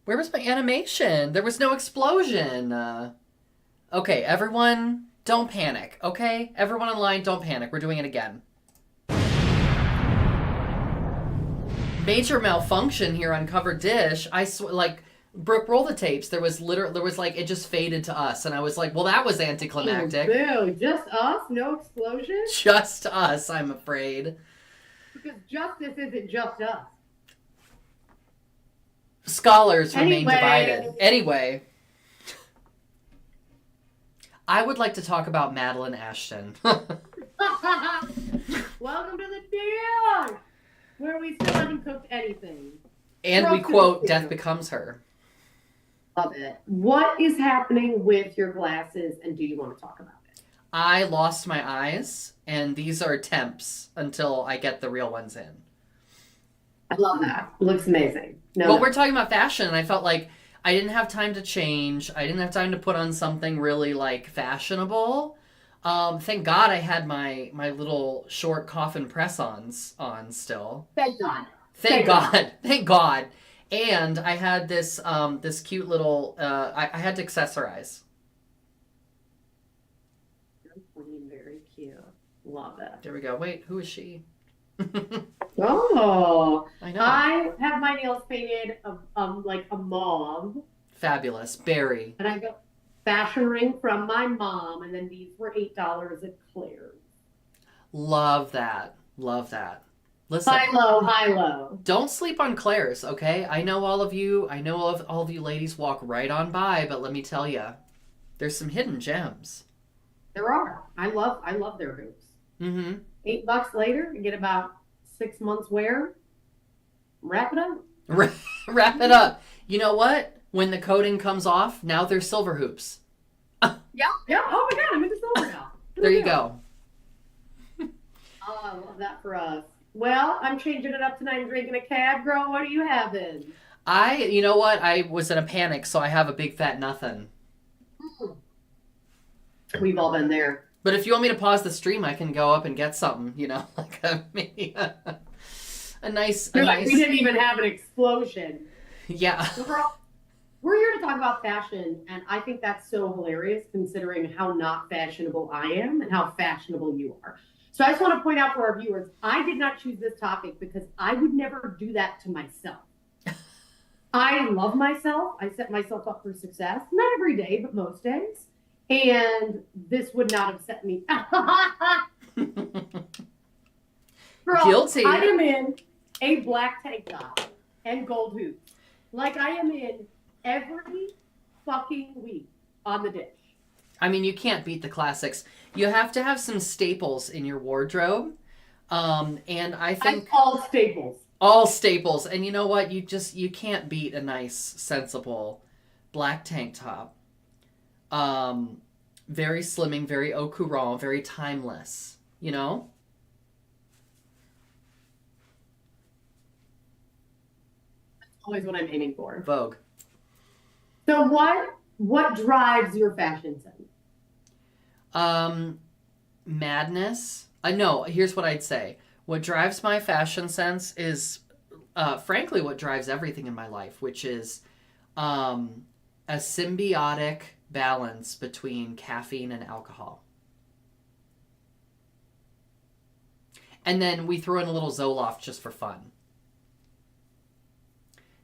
Where was my animation? There was no explosion. Okay, everyone, don't panic, okay? Everyone in line, don't panic. We're doing it again. Major malfunction here on Covered Dish. Like, Brooke, roll the tapes. There was like, it just faded to us. And I was like, well, that was anticlimactic. Boo, just us? No explosion? Just us, I'm afraid. Because justice isn't just us. Scholars remain divided. Anyway, I would like to talk about Madeline Ashton. Welcome to the deal, where we still haven't cooked anything. And we quote, death becomes her. Love it. What is happening with your glasses, and do you want to talk about it? I lost my eyes, and these are temps until I get the real ones in. I love that. It looks amazing. But we're talking about fashion, and I felt like I didn't have time to change. I didn't have time to put on something really, like, fashionable. Thank God I had my little short coffin press-ons on still. Thank God. Thank God. Thank God. And I had this this cute little I had to accessorize. Very cute. Love it. There we go. Wait, who is she? Oh, I know. I have my nails painted like a mauve. Fabulous. Berry. And I got fashion ring from my mom, and then these were $8 at Claire's. Love that. Love that. Listen. High low, high low. Don't sleep on Claire's, okay? I know all of you ladies walk right on by, but let me tell you, there's some hidden gems. There are. I love their hoops. Mm-hmm. $8 later, you get about 6 months wear. Wrap it up. Wrap it up. You know what? When the coating comes off, now they're silver hoops. Yeah. Oh my God, I'm into silver now. There you go. Oh, I love that for us. Well, I'm changing it up tonight and drinking a cab. Girl, what are you having? You know what? I was in a panic, so I have a big fat nothing. We've all been there. But if you want me to pause the stream, I can go up and get something, like maybe a nice... We didn't even have an explosion. Yeah. We're here to talk about fashion, and I think that's so hilarious considering how not fashionable I am and how fashionable you are. So I just want to point out for our viewers, I did not choose this topic because I would never do that to myself. I love myself. I set myself up for success. Not every day, but most days. And this would not have set me. Girl, guilty. I am in a black tank top and gold hoops. Like I am in every fucking week on the dish. I mean, you can't beat the classics. You have to have some staples in your wardrobe. And I think... all staples. All staples. And you know what? You can't beat a nice, sensible black tank top. Very slimming, very au courant, very timeless, That's always what I'm aiming for. Vogue. So what drives your fashion sense? Madness. No, here's what I'd say. What drives my fashion sense is, frankly, what drives everything in my life, which is a symbiotic balance between caffeine and alcohol. And then we throw in a little Zoloft just for fun.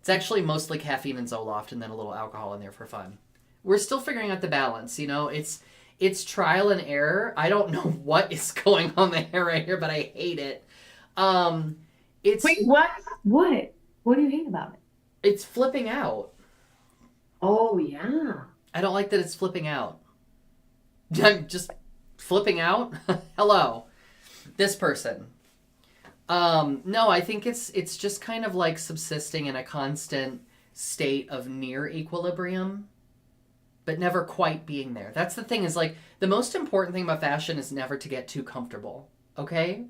It's actually mostly caffeine and Zoloft and then a little alcohol in there for fun. We're still figuring out the balance, It's trial and error. I don't know what is going on there right here, but I hate it. Wait, what? What? What do you hate about it? It's flipping out. Oh, yeah. I don't like that it's flipping out. I'm just flipping out? Hello. This person. No, I think it's just kind of like subsisting in a constant state of near equilibrium, but never quite being there. That's the thing, is like the most important thing about fashion is never to get too comfortable. Okay?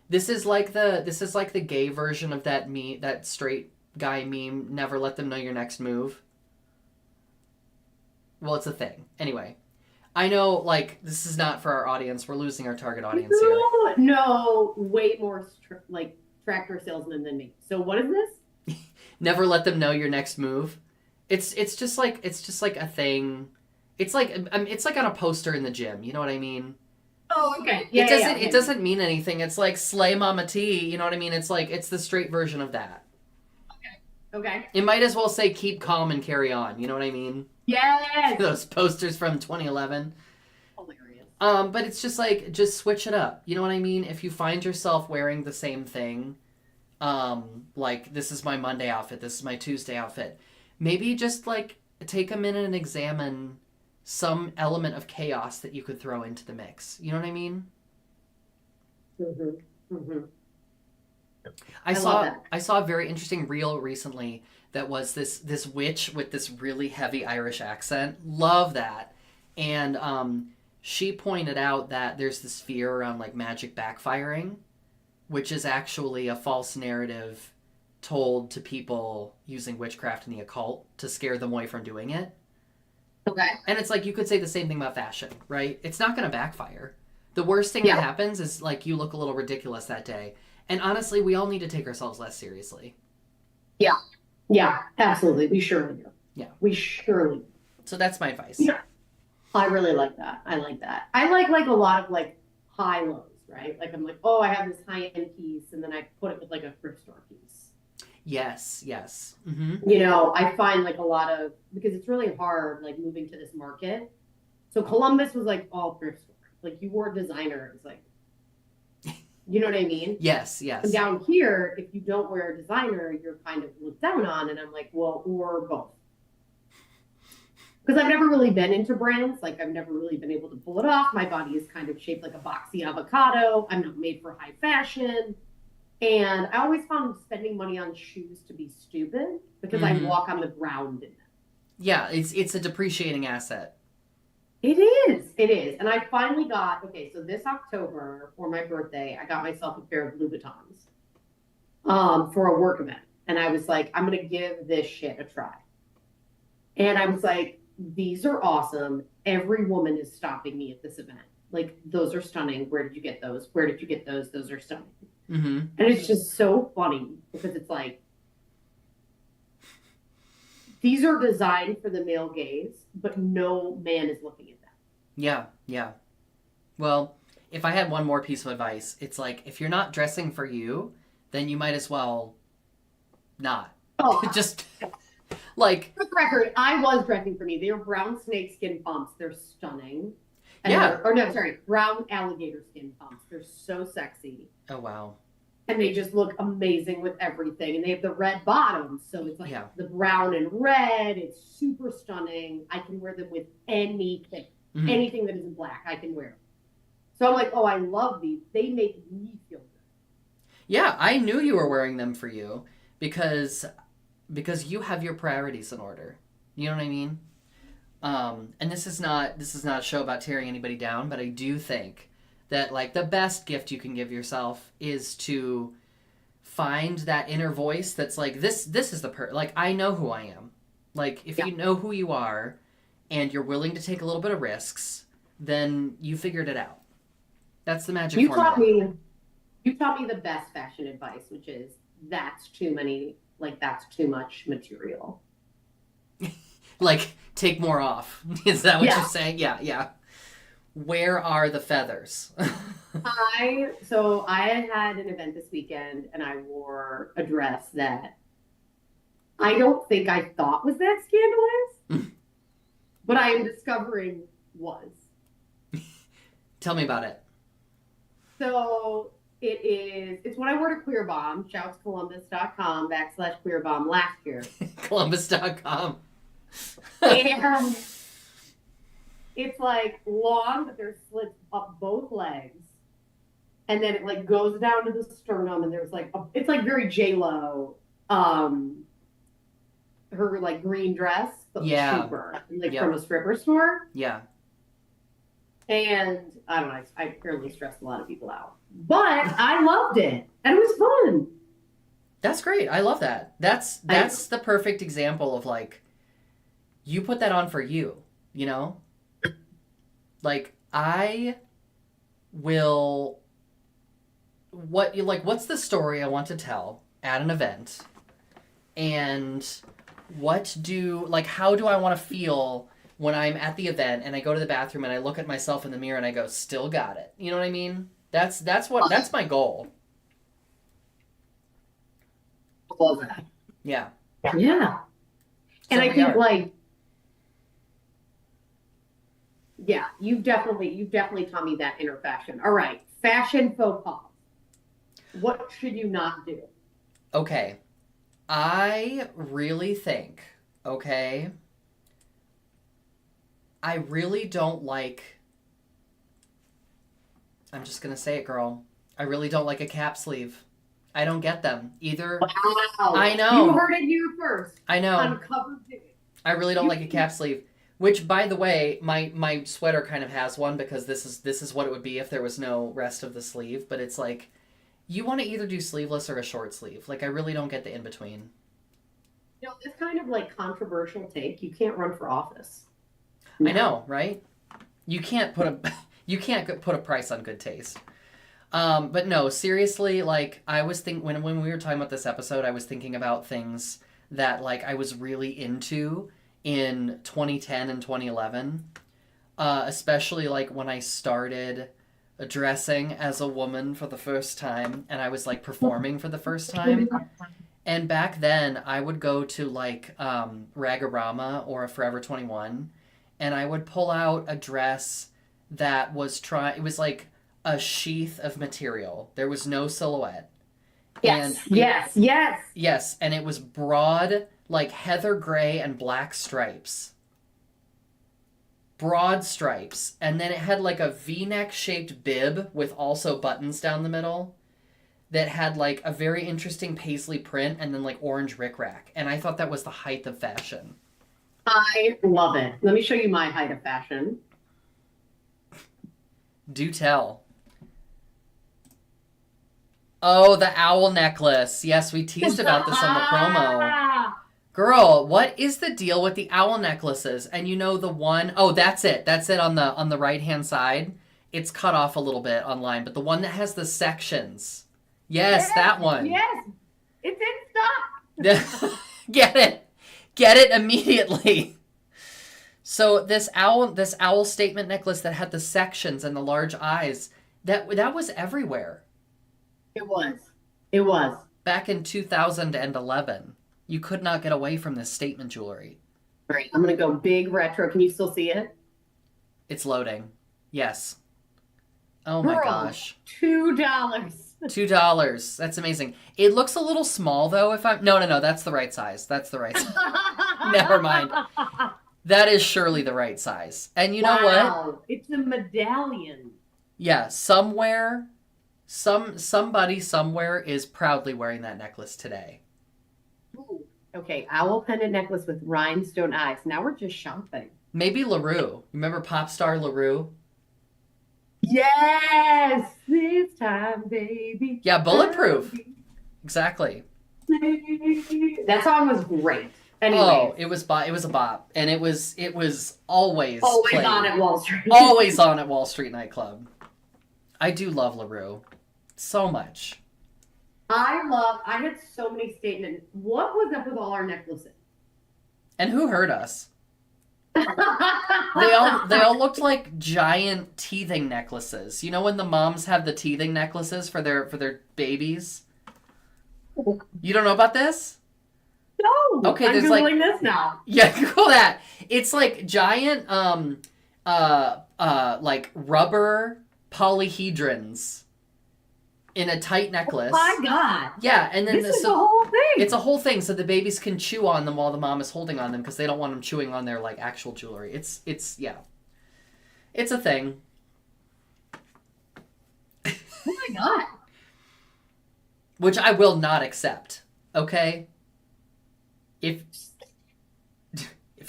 This is like the gay version of that straight guy meme, never let them know your next move. Well, it's a thing. Anyway, I know, like, this is not for our audience. We're losing our target audience here. No, way more, tractor salesman than me. So what is this? Never let them know your next move. It's just like a thing. It's like on a poster in the gym. You know what I mean? Oh, okay. Yeah, It doesn't mean anything. It's like Slay Mama T. You know what I mean? It's like it's the straight version of that. Okay. It might as well say keep calm and carry on. You know what I mean? Yes. Those posters from 2011. Hilarious. But it's just like just switch it up. You know what I mean? If you find yourself wearing the same thing, like this is my Monday outfit, this is my Tuesday outfit, maybe just like take a minute and examine some element of chaos that you could throw into the mix. You know what I mean? Mm-hmm. Mm-hmm. I love that. I saw a very interesting reel recently that was this witch with this really heavy Irish accent. Love that. And she pointed out that there's this fear around like magic backfiring, which is actually a false narrative told to people using witchcraft and the occult to scare them away from doing it. Okay. And it's like you could say the same thing about fashion, right? It's not going to backfire. The worst thing that happens is like you look a little ridiculous that day. And honestly, we all need to take ourselves less seriously. Yeah. Yeah, absolutely. We surely do. Yeah. We surely do. So that's my advice. Yeah. I really like that. I like that. I like a lot of like high lows, right? Like I'm like, oh, I have this high end piece, and then I put it with like a thrift store piece. Yes, yes. Mm-hmm. You know, I find like a lot of, because it's really hard like moving to this market. So Columbus was like all thrift store. Like you wore designer, it's like, you know what I mean? Yes, yes. And down here, if you don't wear designer, you're kind of looked down on. And I'm like, well, or both. Because I've never really been into brands. Like I've never really been able to pull it off. My body is kind of shaped like a boxy avocado. I'm not made for high fashion. And I always found spending money on shoes to be stupid because I walk on the ground in them. Yeah, it's a depreciating asset. It is. It is. And I finally got, okay, so this October for my birthday, I got myself a pair of Louboutins for a work event. And I was like, I'm going to give this shit a try. And I was like, these are awesome. Every woman is stopping me at this event. Like, those are stunning. Where did you get those? Where did you get those? Those are stunning. Mm-hmm. And it's just so funny because it's like, these are designed for the male gaze, but no man is looking at them. Yeah, yeah. Well, if I had one more piece of advice, it's like, if you're not dressing for you, then you might as well not. Oh, just, like... For the record, I was dressing for me. They were brown snakeskin pumps. They're stunning. And yeah. Or no, sorry, brown alligator skin pumps. They're so sexy. Oh, wow. And they just look amazing with everything. And they have the red bottoms. So it's like the brown and red. It's super stunning. I can wear them with anything. Mm-hmm. Anything that isn't black, I can wear them. So I'm like, oh, I love these. They make me feel good. Yeah, I knew you were wearing them for you because you have your priorities in order. You know what I mean? And this is not a show about tearing anybody down, but I do think that like the best gift you can give yourself is to find that inner voice that's like this is the like I know who I am. Like if you know who you are and you're willing to take a little bit of risks, then you figured it out. That's the magic formula. You taught me the best fashion advice, which is that's too much material. Like, take more off. Is that what you're saying? Yeah, yeah. Where are the feathers? So I had an event this weekend and I wore a dress that I don't think I thought was that scandalous, but I am discovering was. Tell me about it. So it's what I wore to Queer Bomb, shouts Columbus.com/Queer Bomb last year. Columbus.com. And it's like long, but there's slits up both legs. And then it like goes down to the sternum and there's like, it's like very J-Lo, her like green dress, but cheaper, like from a stripper store. Yeah. And I don't know, I apparently stressed a lot of people out. But I loved it. And it was fun. That's great. I love that. That's the perfect example of like, you put that on for you, you know? Like, I will... what's the story I want to tell at an event and how do I want to feel when I'm at the event and I go to the bathroom and I look at myself in the mirror and I go, still got it. You know what I mean? That's my goal. Love that. Yeah. Yeah. And I think yeah, you've definitely taught me that inner fashion. All right. Fashion faux pas. What should you not do? Okay. I really think, I really don't like, I'm just going to say it, girl. I really don't like a cap sleeve. I don't get them either. Wow. I know. You heard it here first. I know. Uncovered it. I really don't like a cap sleeve. Which, by the way, my sweater kind of has one because this is what it would be if there was no rest of the sleeve. But it's like, you want to either do sleeveless or a short sleeve. Like, I really don't get the in between. You know, this kind of like controversial take. You can't run for office. No. I know, right? You can't put a price on good taste. But no, seriously, like I was when we were talking about this episode, I was thinking about things that like I was really into in 2010 and 2011, especially like when I started dressing as a woman for the first time and I was like performing for the first time. And back then I would go to like Ragorama or a Forever 21 and I would pull out a dress that was it was like a sheath of material. There was no silhouette. Yes, and yes. Yes, and it was broad, like heather gray and black stripes. Broad stripes. And then it had like a V-neck shaped bib with also buttons down the middle that had like a very interesting paisley print and then like orange rickrack. And I thought that was the height of fashion. I love it. Let me show you my height of fashion. Do tell. Oh, the owl necklace. Yes, we teased about this on the promo. Girl, what is the deal with the owl necklaces? And you know the one, oh, that's it. That's it on the right-hand side. It's cut off a little bit online, but the one that has the sections. Yes, that one. Yes. It's in stock. Get it immediately. So this owl statement necklace that had the sections and the large eyes, that was everywhere. It was. Back in 2011, you could not get away from this statement jewelry. All right, I'm going to go big retro. Can you still see it? It's loading. Yes. Oh my gosh. $2. $2. That's amazing. It looks a little small though. No, that's the right size. That's the right size. Never mind. That is surely the right size. And you know what? It's a medallion. Yeah, somebody somewhere is proudly wearing that necklace today. Ooh. Okay, owl pendant necklace with rhinestone eyes. Now we're just shopping. Maybe LaRue. Remember pop star LaRue? Yes! This time, baby. Yeah, Bulletproof. Exactly. That song was great. Anyways. Oh, it was a bop. And it was always played. On at Wall Street. Always on at Wall Street nightclub. I do love LaRue. So much. I had so many statements. What was up with all our necklaces? And who hurt us? They all looked like giant teething necklaces. You know when the moms have the teething necklaces for their babies? You don't know about this? No. Okay, I'm there's Googling this now. Yeah, Google that. It's like giant like rubber polyhedrons in a tight necklace. Oh my God. Yeah, and then this is the whole thing. It's a whole thing, so the babies can chew on them while the mom is holding on them because they don't want them chewing on their like actual jewelry. It's yeah, it's a thing. Oh my God. Which I will not accept. Okay. If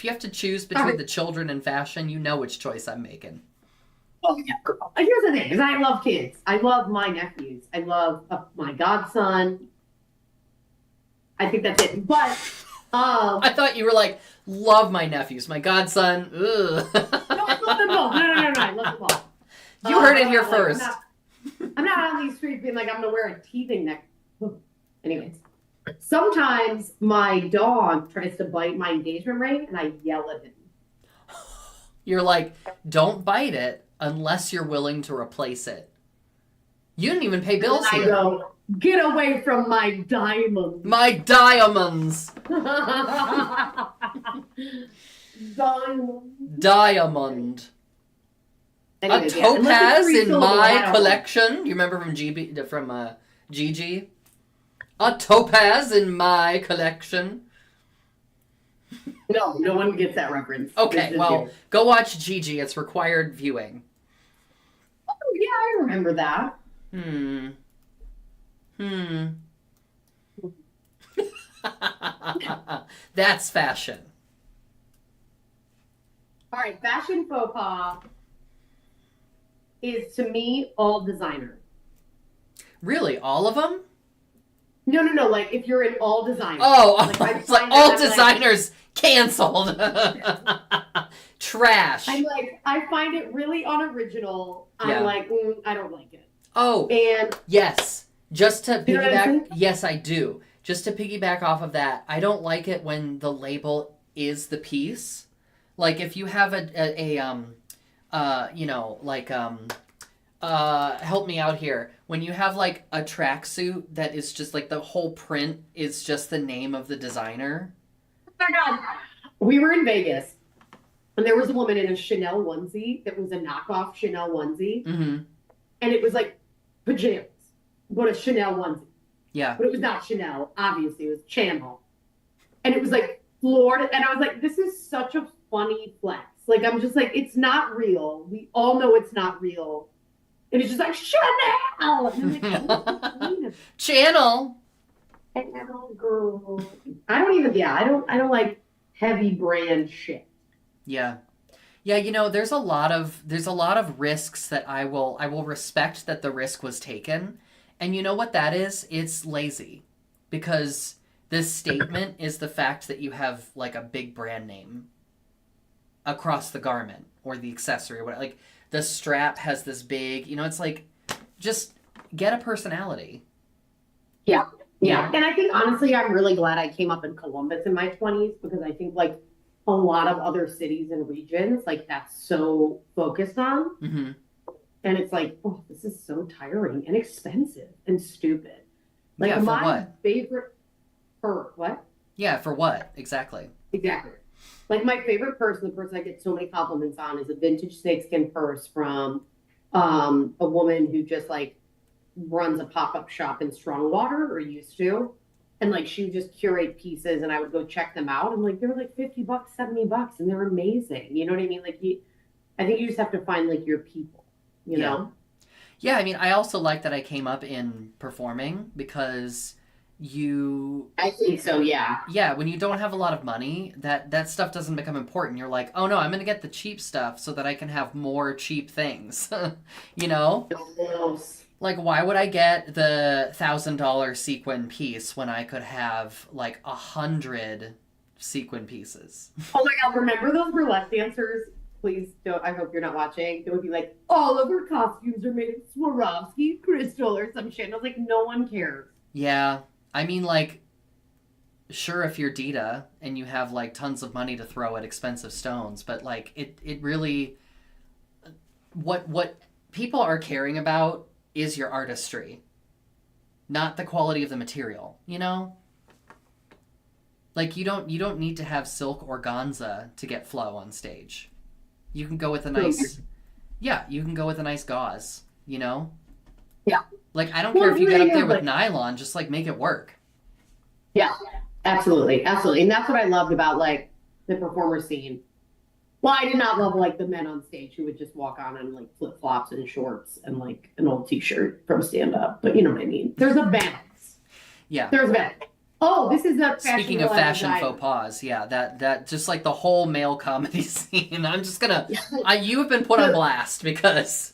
you have to choose between the children and fashion, you know which choice I'm making. Oh, yeah. Here's the thing, because I love kids. I love my nephews. I love my godson. I think that's it. But I thought you were like, love my nephews, my godson. Ugh. No, I love them both. No, I love them both. You heard it here first. I'm not on these streets being like, I'm going to wear a teething neck. Anyways. Sometimes my dog tries to bite my engagement ring and I yell at him. You're like, don't bite it unless you're willing to replace it. You didn't even pay And bills I here. go, get away from my diamond. My diamonds. Diamond. Diamond. Anyways, A yeah, unless topaz it's in 3 syllables, I my don't know. collection. You remember from Gigi? A topaz in my collection. No, no one gets that reference. Okay, This is well, you. go watch Gigi. It's required viewing. Oh, yeah, I remember that. Hmm. That's fashion. All right, fashion faux pas is to me all designer. Really, all of them? No. Like if you're in all designer. Oh, Like, I it's like find all that I'm like- designers canceled. Trash. I'm like, I find it really unoriginal. Yeah. I'm like, I don't like it. Oh, And yes. Just to You know what I'm piggyback, yes, I do. Just to piggyback off of that, I don't like it when the label is the piece. Like if you have help me out here. When you have like a tracksuit that is just like the whole print is just the name of the designer. oh my God, we were in Vegas and there was a woman in a Chanel onesie that was a knockoff Chanel onesie. Mm-hmm. And it was like pajamas, but a Chanel onesie. Yeah. But it was not Chanel, obviously, it was Chanel. And it was like floored. And I was like, this is such a funny flex. Like, I'm just like, it's not real. We all know it's not real. And it's just like, Chanel! And I'm like, Channel. Chanel girl. I don't like heavy brand shit. Yeah. Yeah, there's a lot of risks that I will respect that the risk was taken. And you know what that is? It's lazy. Because this statement is the fact that you have like a big brand name across the garment or the accessory or whatever. Like the strap has this big, it's like just get a personality. Yeah. And I think honestly, I'm really glad I came up in Columbus in my 20s because I think like a lot of other cities and regions, like that's so focused on. Mm-hmm. And it's like, oh, this is so tiring and expensive and stupid. Like Yeah, for my what? favorite what? Yeah, for what? Exactly. Exactly. Like my favorite purse, the purse I get so many compliments on, is a vintage snakeskin purse from a woman who just like runs a pop-up shop in Strongwater or used to. And like she would just curate pieces and I would go check them out. And like they were like $50, $70, and they're amazing. You know what I mean? Like I think you just have to find like your people, you know? Yeah, I mean, I also like that I came up in performing because I think so, yeah. yeah, when you don't have a lot of money, that stuff doesn't become important. You're like, oh no, I'm gonna get the cheap stuff so that I can have more cheap things. you know? Like, why would I get the $1,000 sequin piece when I could have like 100 sequin pieces? Oh my God, remember those burlesque dancers? Please don't, I hope you're not watching. They would be like, all of her costumes are made of Swarovski crystal or some shit. And I was like, no one cares. Yeah, I mean, like, sure, if you're Dita and you have like tons of money to throw at expensive stones, but like it really, what people are caring about is your artistry, not the quality of the material, Like you don't need to have silk organza to get flow on stage. You can go with a nice gauze, Yeah. Like I don't Well, care if you get up there with like- nylon, just like make it work. Yeah, absolutely. Absolutely. And that's what I loved about like the performer scene. Well, I did not love like the men on stage who would just walk on in like flip flops and shorts and like an old t-shirt from stand up. But you know what I mean? There's a balance. Yeah. There's a balance. Oh, this is a Speaking of fashion design. faux pas, yeah, that just like the whole male comedy scene. I'm just gonna, you have been put on blast because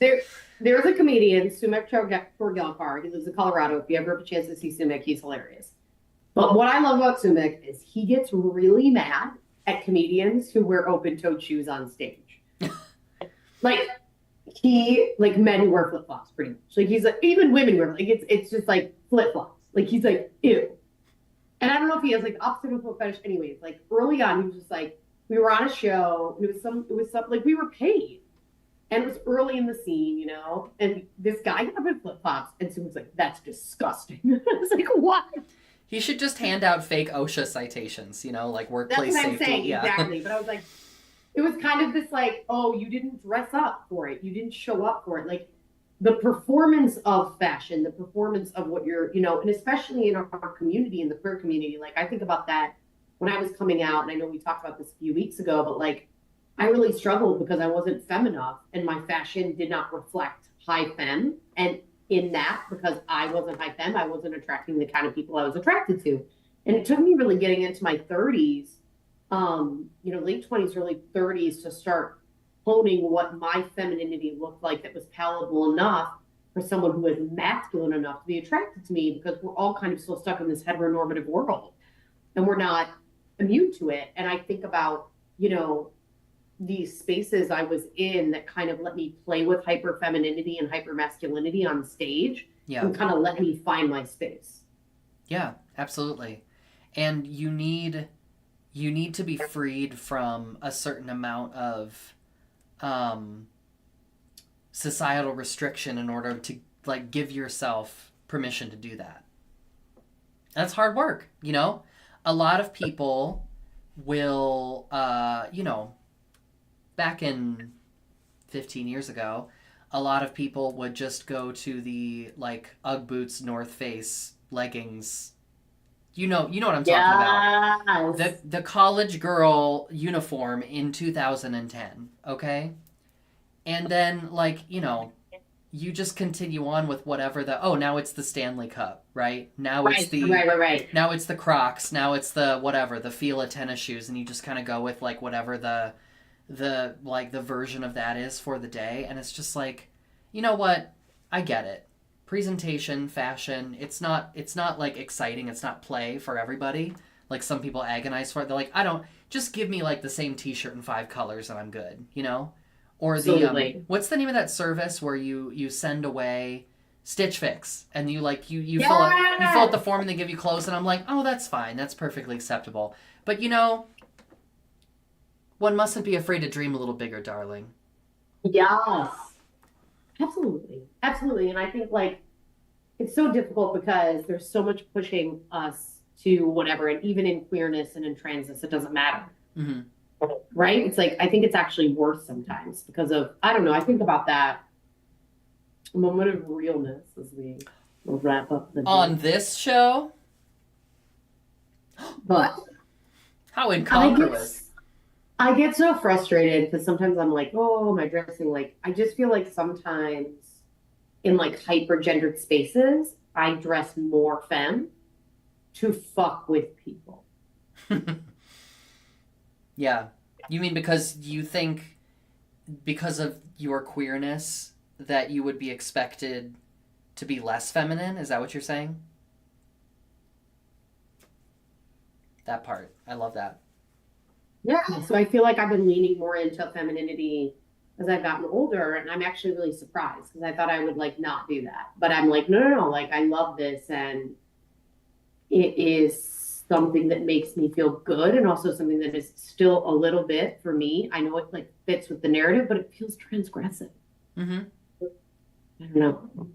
There's a comedian, Sumek Torgelkar. He lives in Colorado. If you ever have a chance to see Sumek, he's hilarious. But what I love about Sumek is he gets really mad at comedians who wear open-toed shoes on stage. like men who wear flip-flops, pretty much. Like he's like, even women wear like it's just like flip-flops. Like he's like, ew. And I don't know if he has like opposite of foot fetish. Anyways, like early on, he was just like, we were on a show. And it was some like we were paid, and it was early in the scene, you know. And this guy got up in flip flops, and someone was like, "That's disgusting." I was like, "What?" He should just hand out fake OSHA citations, you know, like workplace That's what I'm safety. saying, Yeah. exactly. But I was like, it was kind of this like, oh, you didn't dress up for it, you didn't show up for it, like the performance of fashion, the performance of what you're, you know, and especially in our community, in the queer community, like I think about that when I was coming out, and I know we talked about this a few weeks ago, but like I really struggled because I wasn't femme enough, and my fashion did not reflect high femme, and in that, because I wasn't high femme, I wasn't attracting the kind of people I was attracted to, and it took me really getting into my 30s, you know, late 20s, early 30s to start honing what my femininity looked like that was palatable enough for someone who was masculine enough to be attracted to me, because we're all kind of still stuck in this heteronormative world and we're not immune to it. And I think about, you know, these spaces I was in that kind of let me play with hyper femininity and hyper masculinity on stage Yeah. and kind of let me find my space. Yeah, absolutely. And you need to be freed from a certain amount of societal restriction in order to like give yourself permission to do that. That's hard work, you know? A lot of people will you know, back in 15 years ago, a lot of people would just go to the like UGG boots, North Face, leggings. You know what I'm talking about. The college girl uniform in 2010, okay? And then like, you know, you just continue on with whatever now it's the Stanley Cup, right? Now it's right. Now it's the Crocs, now it's the whatever, the Fila tennis shoes, and you just kind of go with like whatever the like the version of that is for the day, and it's just like, you know what? I get it. Presentation, fashion, it's not like exciting, it's not play for everybody. Like some people agonize for it. They're like, I don't just give me like the same t-shirt in 5 colors and I'm good, you know? Or the what's the name of that service where you send away Stitch Fix and you like you fill out the form and they give you clothes, and I'm like, "Oh, that's fine. That's perfectly acceptable." But you know, one mustn't be afraid to dream a little bigger, darling. Yes. Absolutely. Absolutely. And I think like it's so difficult because there's so much pushing us to whatever, and even in queerness and in transness, it doesn't matter. Mm-hmm. Right? It's like I think it's actually worse sometimes because of, I don't know, I think about that moment of realness as we wrap up the On this show? But how incongruous. I get so frustrated because sometimes I'm like, oh, my dressing, like I just feel like sometimes in like hyper gendered spaces, I dress more femme to fuck with people. Yeah. You mean because you think because of your queerness that you would be expected to be less feminine? Is that what you're saying? That part. I love that. Yeah. So I feel like I've been leaning more into femininity as I've gotten older, and I'm actually really surprised because I thought I would like not do that. But I'm like, no, like I love this, and it is something that makes me feel good, and also something that is still a little bit for me. I know it like fits with the narrative, but it feels transgressive. Mm-hmm. I don't know.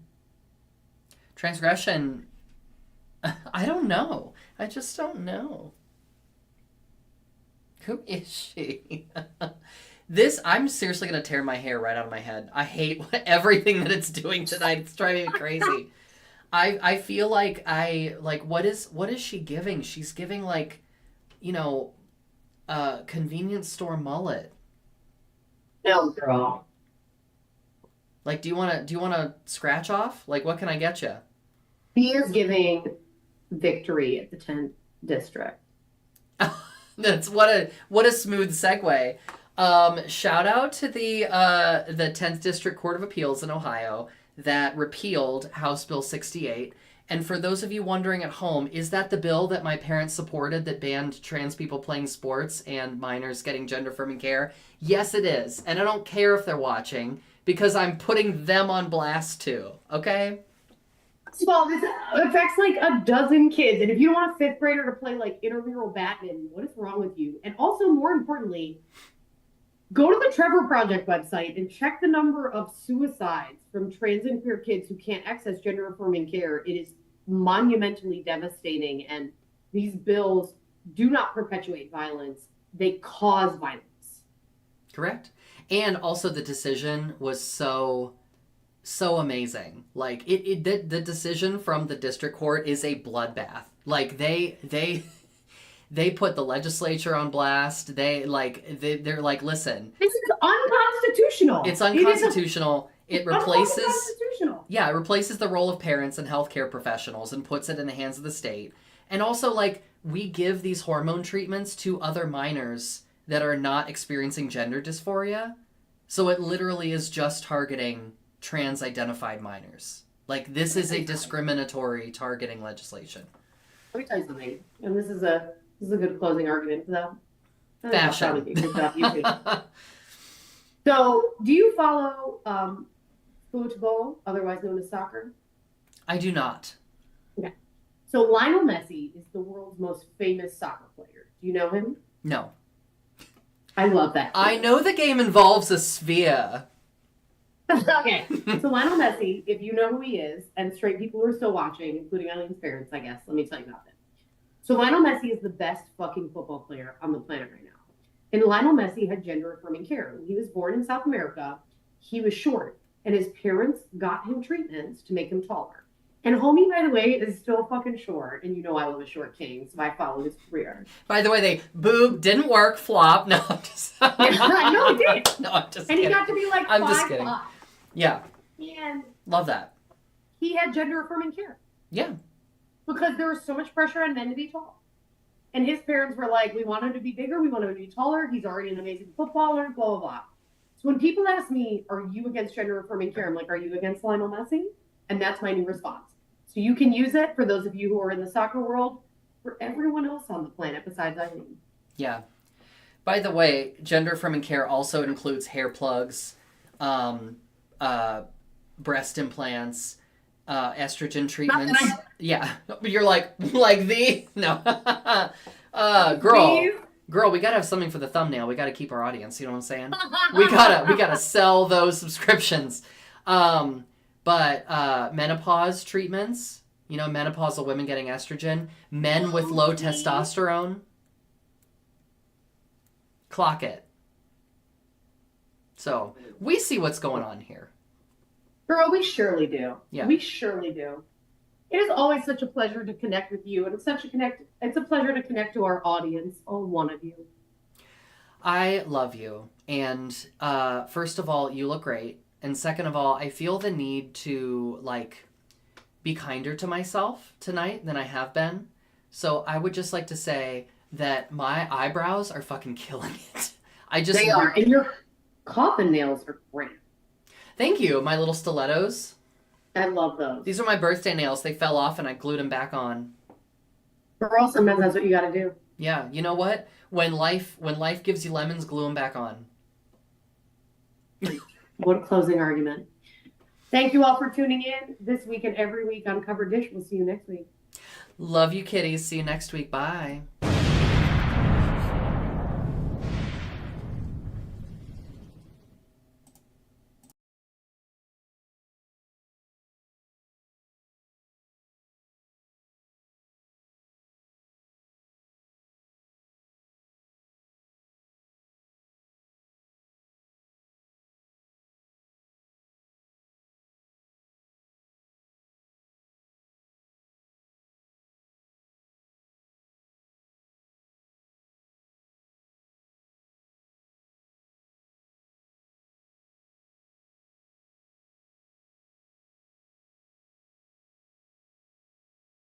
Transgression. I don't know. I just don't know. Who is she? I'm seriously going to tear my hair right out of my head. I hate everything that it's doing tonight. It's driving me crazy. I feel like what is she giving? She's giving like, you know, a convenience store mullet. No, girl. Like, do you want to scratch off? Like, what can I get you? He is giving victory at the 10th district. That's what a smooth segue. Shout out to the 10th District Court of Appeals in Ohio that repealed House Bill 68. And for those of you wondering at home, is that the bill that my parents supported that banned trans people playing sports and minors getting gender-affirming care? Yes, it is. And I don't care if they're watching because I'm putting them on blast too. Okay? First of all, this affects like a dozen kids. And if you don't want a fifth grader to play like intramural badminton, what is wrong with you? And also, more importantly, go to the Trevor Project website and check the number of suicides from trans and queer kids who can't access gender affirming care. It is monumentally devastating. And these bills do not perpetuate violence, they cause violence. Correct. And also the decision was so amazing. Like the decision from the district court is a bloodbath. Like they put the legislature on blast. They're like, listen, This is unconstitutional. it's unconstitutional. It replaces unconstitutional. yeah, it replaces the role of parents and healthcare professionals and puts it in the hands of the state. And also, like, we give these hormone treatments to other minors that are not experiencing gender dysphoria. So it literally is just targeting trans-identified minors. Like, this is a discriminatory targeting legislation. Let me tell you something, and this is a good closing argument for that. Fashion. So, do you follow football, otherwise known as soccer? I do not. Okay. So Lionel Messi is the world's most famous soccer player. Do you know him? No. I love that. I know the game involves a sphere. Okay. So Lionel Messi, if you know who he is, and straight people who are still watching, including Eileen's parents, I guess, let me tell you about it. So Lionel Messi is the best fucking football player on the planet right now. And Lionel Messi had gender affirming care. When he was born in South America, he was short, and his parents got him treatments to make him taller. And homie, by the way, is still fucking short, and you know I love a short king, so I follow his career. By the way, they boob didn't work, flop. No, I'm just Yeah, no, he did. No, I'm just And kidding. he got to be like I'm 5'5". just kidding. Yeah. And Love that. he had gender affirming care. Yeah. Because there was so much pressure on men to be tall. And his parents were like, we want him to be bigger, we want him to be taller, he's already an amazing footballer, blah, blah, blah. So when people ask me, are you against gender affirming care? I'm like, are you against Lionel Messi? And that's my new response. So you can use it for those of you who are in the soccer world, for everyone else on the planet besides Eileen. Yeah. By the way, gender affirming care also includes hair plugs, breast implants, estrogen treatments. Yeah. You're like the no. Girl, we gotta have something for the thumbnail. We gotta keep our audience. You know what I'm saying? we gotta sell those subscriptions. But menopause treatments. You know, menopausal women getting estrogen. Men with low testosterone. Clock it. So we see what's going on here. Girl, we surely do. Yeah. We surely do. It is always such a pleasure to connect with you, and it's a pleasure to connect to our audience, all one of you. I love you. And first of all, you look great. And second of all, I feel the need to like be kinder to myself tonight than I have been. So I would just like to say that my eyebrows are fucking killing it. They are, and your coffin nails are great. Thank you, my little stilettos. I love those. These are my birthday nails. They fell off and I glued them back on. Girl, sometimes that's what you gotta do. Yeah, you know what? When life gives you lemons, glue them back on. What a closing argument. Thank you all for tuning in this week and every week on Covered Dish. We'll see you next week. Love you, kitties. See you next week. Bye.